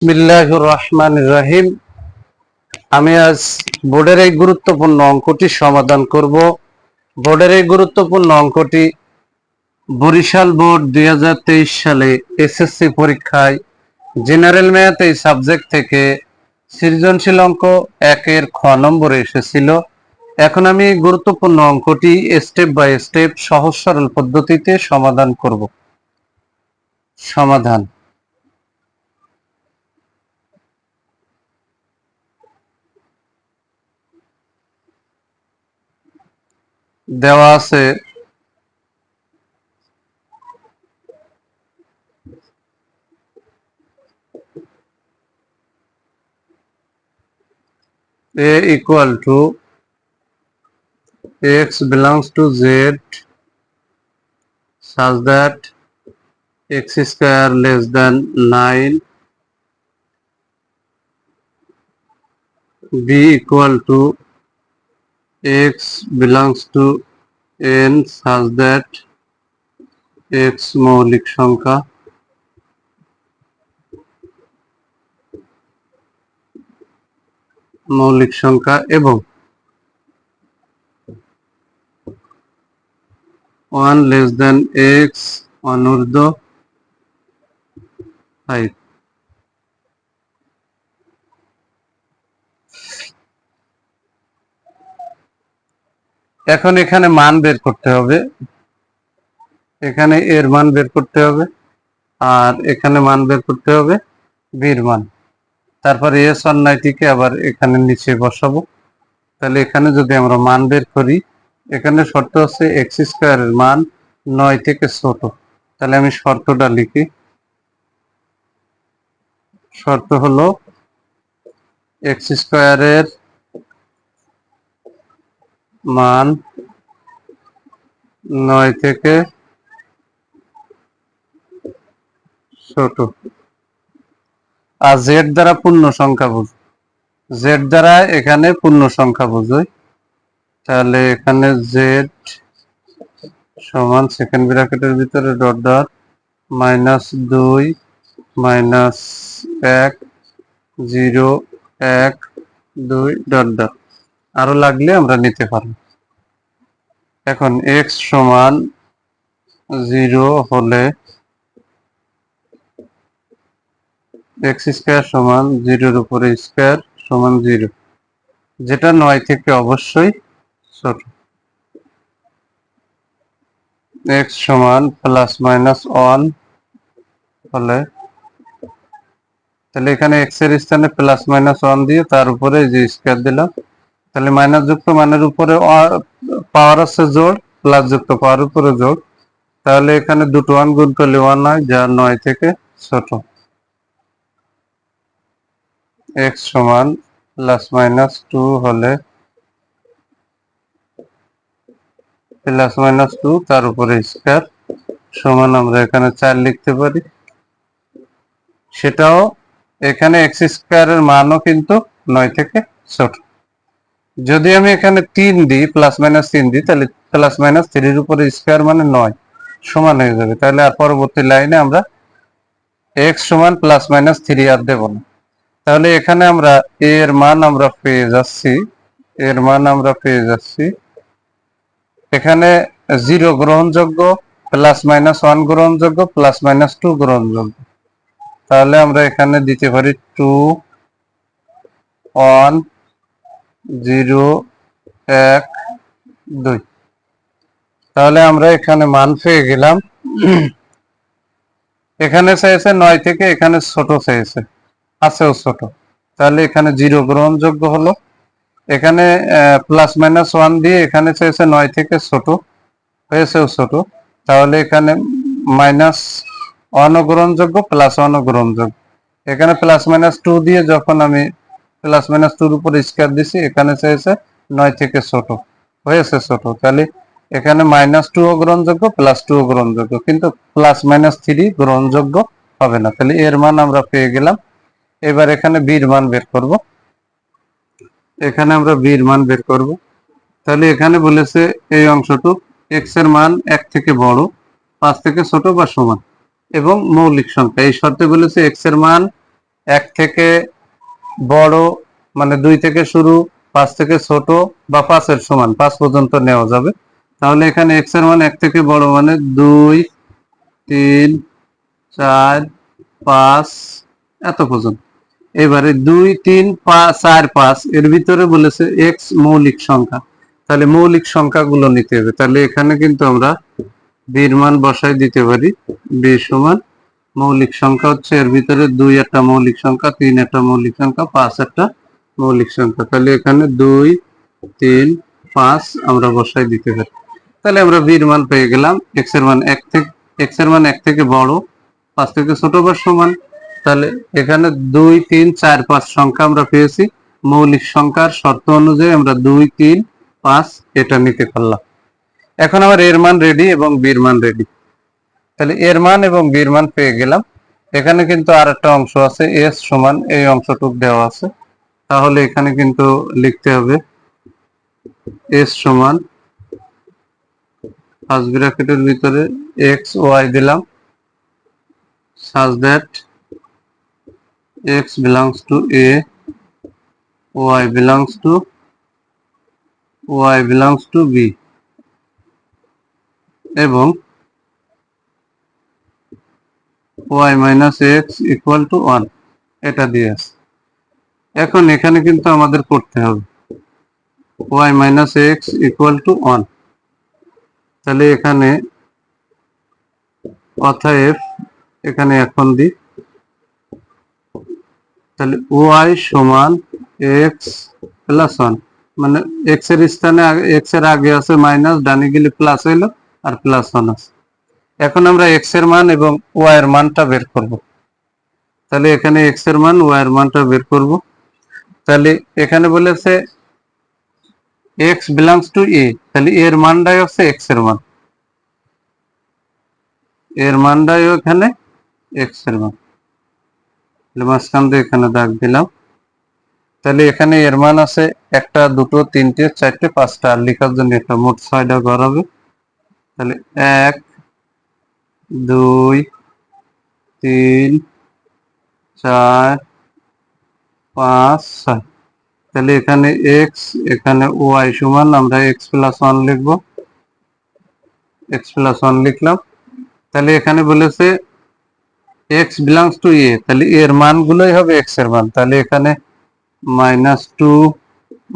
বিসমিল্লাহির রহমানির রহিম। আমি আজ বোর্ডের এই গুরুত্বপূর্ণ অঙ্কটি সমাধান করব। বোর্ডের এই গুরুত্বপূর্ণ অঙ্কটি বরিশাল বোর্ড 2023 সালে এসএসসি পরীক্ষায় জেনারেল ম্যাথ এই সাবজেক্ট থেকে সৃজনশীল অঙ্ক 1-এর খ নম্বরে এসেছিল। এখন আমি গুরুত্বপূর্ণ অঙ্কটি স্টেপ বাই স্টেপ সহজ সরল পদ্ধতিতে সমাধান করব। সমাধান দেওয়া আছে a equal to x belongs to z such that x square less than 9, b equal to x belongs to n such that x মৌলিক সংখ্যা, এবং 1 less than x অনূর্ধ্ব 5। এখন এখানে মান বের করতে হবে, এখানে এর মান বের করতে হবে আর এখানে মান বের করতে হবে বির মান। তারপর এস অন্যায়টিকে আবার এখানে নিচে বসাবো। তাহলে এখানে যদি আমরা মান বের করি, এখানে শর্ত আছে এক্স স্কোয়ারের মান 9 থেকে ছোট। তাহলে আমি শর্তটা লিখি। শর্ত হলো এক্স স্কোয়ারের মান 9 থেকে ছোট। আর জেড দ্বারা পূর্ণ সংখ্যা বুঝ, জেড দ্বারা এখানে পূর্ণ সংখ্যা বোঝায়। তাহলে এখানে জেড সমান সেকেন্ড ব্র্যাকেটের ভিতরে ডট ডট -2 -1 0 1 2 ডট ডট, আরো লাগলে আমরা নিতে পারবো। এখন এক্স সমান 0 হলে এক্স স্কোয়ার সমান 0-এর উপরে স্কোয়ার সমান 0, যেটা 9 থেকে অবশ্যই ছোট। এক্স সমান +-1 হলে, তাহলে এখানে এক্স এর স্থানে +-1 দিয়ে তার উপরে যে স্কোয়ার দিলাম, তাহলে মাইনাস যুক্ত মানের উপরে পাওয়ার আছে জোড়, প্লাস যুক্ত পাওয়ার উপরে জোড়। তাহলে এখানে দুটো 1 গুণ করলে 1 হয়, যা 9 থেকে ছোট। এক্স সমান +-2 হলে +-2 তার উপরে স্কোয়ার সমান আমরা এখানে 4 লিখতে পারি। সেটাও এখানে এক্স স্কোয়ারের মানও কিন্তু 9 থেকে ছোট। যদি আমি এখানে 3 দিই, +-3 দিই, তাহলে +-3-এর উপরে স্কোয়ার মানে 9 সমান হয়ে যাবে। তাহলে আর পরবর্তী লাইনে আমরা এক্স সমান +-3 আর দেব না। তাহলে এখানে আমরা এর মান আমরা পেয়ে যাচ্ছি, এখানে 0 গ্রহণযোগ্য, +-1 গ্রহণযোগ্য, +-2 গ্রহণযোগ্য। তাহলে আমরা এখানে দিতে পারি 2 1 0 1 2। তাহলে আমরা এখানে মান পেয়ে গেলাম। এখানে চেয়েছে 9 থেকে, এখানে ছোট চেয়েছে, আছেও ছোট। তাহলে এখানে 0 গ্রহণযোগ্য হলো। এখানে +-1 দিয়ে এখানে চেয়েছে 9 থেকে ছোট, হয়েছেও ছোট। তাহলে এখানে -1 গ্রহণযোগ্য, +1 গ্রহণযোগ্য। এখানে +-2 দিয়ে যখন আমি +-2-এর উপর স্কয়ার দিছি, এখানে চেয়েছে 9 থেকে ছোট, হয়েছে ছোট। তাহলে এখানে -2 গ্রহণযোগ্য, +2 গ্রহণযোগ্য, কিন্তু +-3 গ্রহণযোগ্য হবে না। তাহলে এর মান আমরা পেয়ে গেলাম। এবার এখানে বির মান বের করব। এখানে আমরা বির মান বের করব। তাহলে এখানে বলেছে এই অংশটুক এক্স এর মান 1 থেকে বড়, 5 থেকে ছোট বা সমান এবং মৌলিক সংখ্যা। এই শর্তে বলেছে এক্স এর মান এক থেকে বড় মানে 2 থেকে শুরু, 5 থেকে ছোট বা 5 এর সমান 5 পর্যন্ত নেওয়া যাবে। তাহলে এখানে x এর মান 1 থেকে বড় মানে 2 3 4 5 এত পর্যন্ত। এবারে 2 3 5 4 5 এর ভিতরে বলেছে x মৌলিক সংখ্যা, তাহলে মৌলিক সংখ্যাগুলো নিতে হবে। তাহলে এখানে কিন্তু আমরা b এর মান বসাই দিতে পারি। b সমান মৌলিক সংখ্যা হচ্ছে এর ভিতরে 2 একটা মৌলিক সংখ্যা, 3 একটা মৌলিক সংখ্যা, 5 একটা মৌলিক সংখ্যা। তাহলে এখানে 2 3 5 আমরা বসাই দিতে পারি। তাহলে আমরা b এর মান পেয়ে গেলাম। x এর মান 1 থেকে বড়, 5 থেকে ছোট বা সমান। তাহলে এখানে 2 3 4 5 সংখ্যা আমরা পেয়েছি। মৌলিক সংখ্যার শর্ত অনুযায়ী আমরা 2 3 5 এটা নিতে পারলাম। এখন আমার এর মান রেডি এবং b এর মান রেডি। তাহলে এর মান এবং b এর মান পেয়ে গেলাম। এখানে কিন্তু আর একটা অংশ আছে, s সমান এই অংশটুক দেওয়া আছে। তাহলে এখানে কিন্তু লিখতে হবে s সমান ফার্স্ট ব্র্যাকেটের ভিতরে x y দিলাম such that x belongs to a, y belongs to b এবং y minus x equal to 1 এটা দিয়ে আছে। এখন এখানে কিন্তু আমাদের করতে হবে y minus x equal to 1। তাহলে এখানে অতএব এখানে এখন দিই, তাহলে y সমান x প্লাস 1 মানে x এর স্থানে x এর আগে আছে মাইনাস, ডানে গেলে প্লাস হইলো আর প্লাস 1 আছে। এখন আমরা x এর মান এবং y এর মানটা বের করব। তাহলে এখানে x এর মান y এর মানটা বের করব। তাহলে এখানে বলেছে x belongs to a, তাহলে এর মানটাই হচ্ছে x এর মান, এর মানটাই এখানে x এর মান। তাহলে মাঝখান দিয়ে এখানে দাগ দিলাম। তাহলে এখানে এর মান আছে 1 2 3 4 5টা, আর লেখার জন্য একটা মোট 6টা ঘর হবে। তাহলে 1 2 3 4 5 6। তাহলে এখানে x এখানে y সমান আমরা x প্লাস 1 লিখব, x প্লাস 1 লিখলাম। তাহলে এখানে বলেছে x belongs to a, তাহলে এর মানগুলোই হবে x এর মান। তাহলে এখানে -2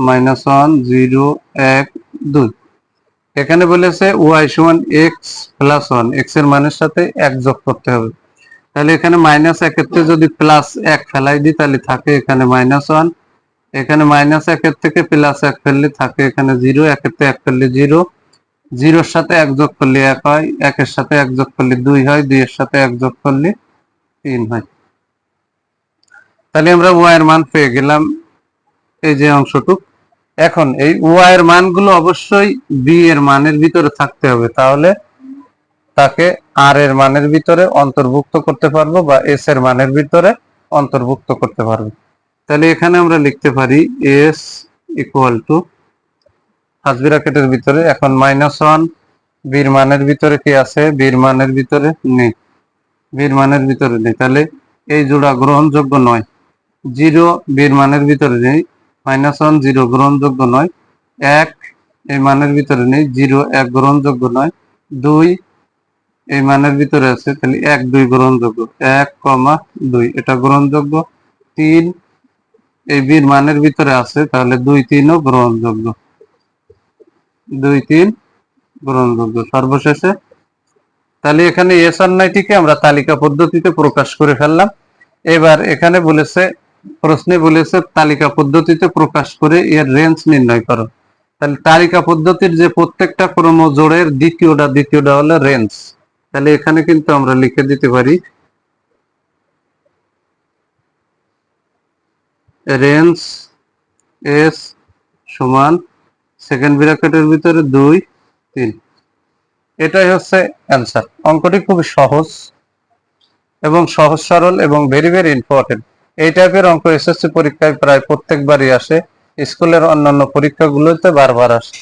-1 0 1 2। এখানে বলেছে y সমান x প্লাস 1, x এর মানের সাথে 1 যোগ করতে হবে। তাহলে এখানে -1 এর থেকে যদি প্লাস 1 ফেলাই দিই তাহলে থাকে এখানে -1, এখানে -1 এর থেকে প্লাস 1 ফেললে থাকে এখানে 0, 1 এর থেকে 1 ফেললে 0, 0 এর সাথে 1 যোগ করলে 1 হয়, 1 এর সাথে 1 যোগ করলে 2 হয়, 2 এর সাথে 1 যোগ করলে 3 হয়। তাহলে আমরা y এর মান পেয়ে গেলাম এই যে অংশটুক। এখন এই y এর মানগুলো অবশ্যই b এর মানের ভিতরে থাকতে হবে, তাহলে তাকে r এর মানের ভিতরে অন্তর্ভুক্ত করতে পারবো বা s এর মানের ভিতরে অন্তর্ভুক্ত করতে পারবো। তাহলে এখানে আমরা লিখতে পারি s ইকুয়াল টু ফার্স্ট ব্র্যাকেটের ভিতরে এখন -1 b এর মানের ভিতরে কি আছে, b এর মানের ভিতরে নেই, b এর মানের ভিতরে নেই। তাহলে এই জোড়া গ্রহণযোগ্য নয়। 0 b এর মানের ভিতরে নেই, -1 0 গ্রহণযোগ্য নয়, 1 এই মানের ভিতরে নেই, 0 1 গ্রহণযোগ্য নয়, 2 এই মানের ভিতরে আছে, তাহলে 1 2 গ্রহণযোগ্য, 1 2 এটা গ্রহণযোগ্য, 3 এই b এর মানের ভিতরে আছে, তাহলে 2 3 ও গ্রহণযোগ্য, 2 3 গ্রহণযোগ্য। সর্বশেষে তাহলে এখানে এস আর নাইটিকে আমরা তালিকা পদ্ধতিতে প্রকাশ করে ফেললাম। এবার এখানে বলেছে, প্রশ্নে বলেছে তালিকা পদ্ধতিতে প্রকাশ করে এর রেঞ্জ নির্ণয় করো। তাহলে তালিকা পদ্ধতির যে প্রত্যেকটা ক্রমজোড়ের দ্বিতীয়টা হলো রেঞ্জ। তাহলে এখানে কিন্তু আমরা লিখে দিতে পারি রেঞ্জ এস সমান সেকেন্ড ব্র্যাকেটের ভিতরে 2 3। এটাই হচ্ছে অ্যান্সার। অঙ্কটি খুবই সহজ এবং সহজ সরল এবং ভেরি ভেরি ইম্পর্টেন্ট। এই টাইপের অঙ্ক এসএসসি পরীক্ষায় প্রায় প্রত্যেকবারই আসে, স্কুলের অন্যান্য পরীক্ষাগুলোতে বারবার আসে।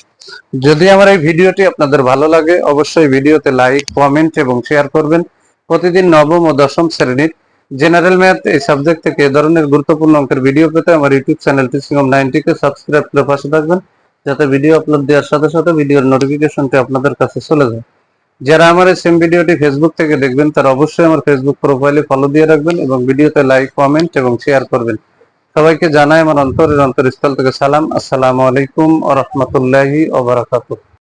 যদি আমার এই ভিডিওটি আপনাদের ভালো লাগে অবশ্যই ভিডিওতে লাইক কমেন্ট এবং শেয়ার করবেন। প্রতিদিন নবম ও দশম শ্রেণীর জেনারেল ম্যাথ এই সাবজেক্ট থেকে এ ধরনের গুরুত্বপূর্ণ অঙ্কের ভিডিও পেতে আমার YouTube channel teaching of 90 K subscribe করে পাশে থাকবেন, যাতে ভিডিও আপলোড দেওয়ার সাথে সাথে ভিডিওর নোটিফিকেশনটি আপনাদের কাছে চলে যায়। যারা আমার এই সেম ভিডিওটি ফেসবুক থেকে দেখবেন তারা অবশ্যই আমার ফেসবুক প্রোফাইলে ফলো দিয়ে রাখবেন এবং ভিডিওতে লাইক, কমেন্ট এবং শেয়ার করবেন। সবাইকে জানাই আমার অন্তরের অন্তরস্থল থেকে সালাম। আসসালামু আলাইকুম ওয়া রাহমাতুল্লাহি ওয়া বারাকাতুহু।